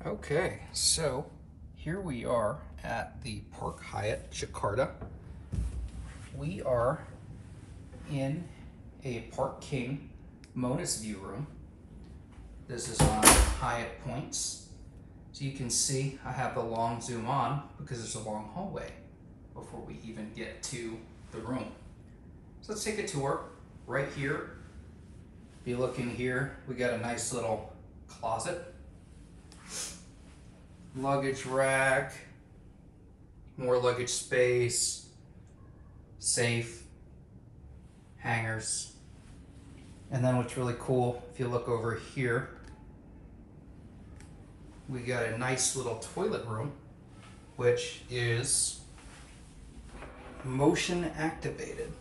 Okay, so here we are at the Park Hyatt Jakarta. We are in a Park King Mona's View room. This is on Hyatt Points. So you can see I have the long zoom on because there's a long hallway before we even get to the room. So let's take a tour right here. If you look in here, we got a nice little closet. Luggage rack, more luggage space, safe, hangers. And then what's really cool, if you look over here, we got a nice little toilet room, which is motion activated.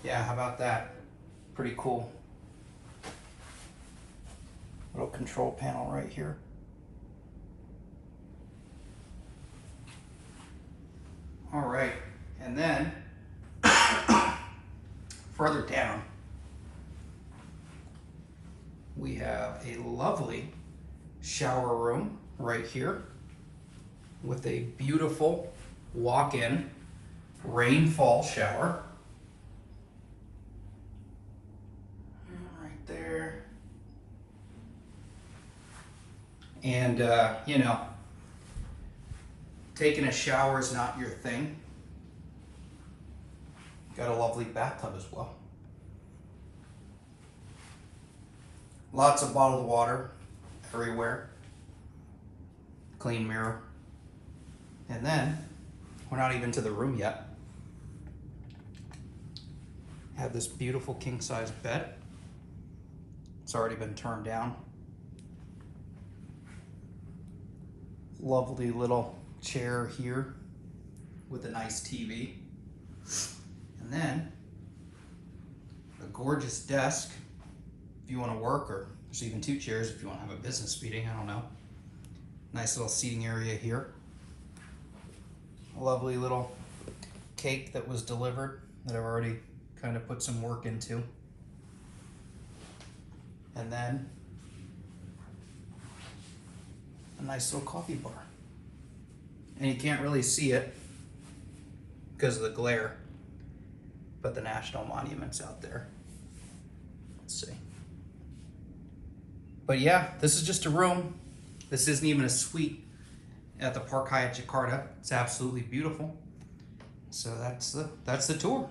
Yeah, how about that? Pretty cool. Little control panel right here. All right, and then further down, we have a lovely shower room right here with a beautiful walk-in rainfall shower. Right there. And, you know, taking a shower is not your thing. Got a lovely bathtub as well. Lots of bottled water everywhere. Clean mirror. And then, we're not even to the room yet. Have this beautiful king-size bed. It's already been turned down. Lovely little chair here with a nice TV. And then a gorgeous desk if you want to work, or there's even two chairs if you want to have a business meeting, I don't know. Nice little seating area here. A lovely little cake that was delivered that I've already kind of put some work into. And then a nice little coffee bar. And you can't really see it because of the glare, but the national monument's out there. Let's see. But yeah, this is just a room. This isn't even a suite at the Park Hyatt Jakarta. It's absolutely beautiful. So that's the tour.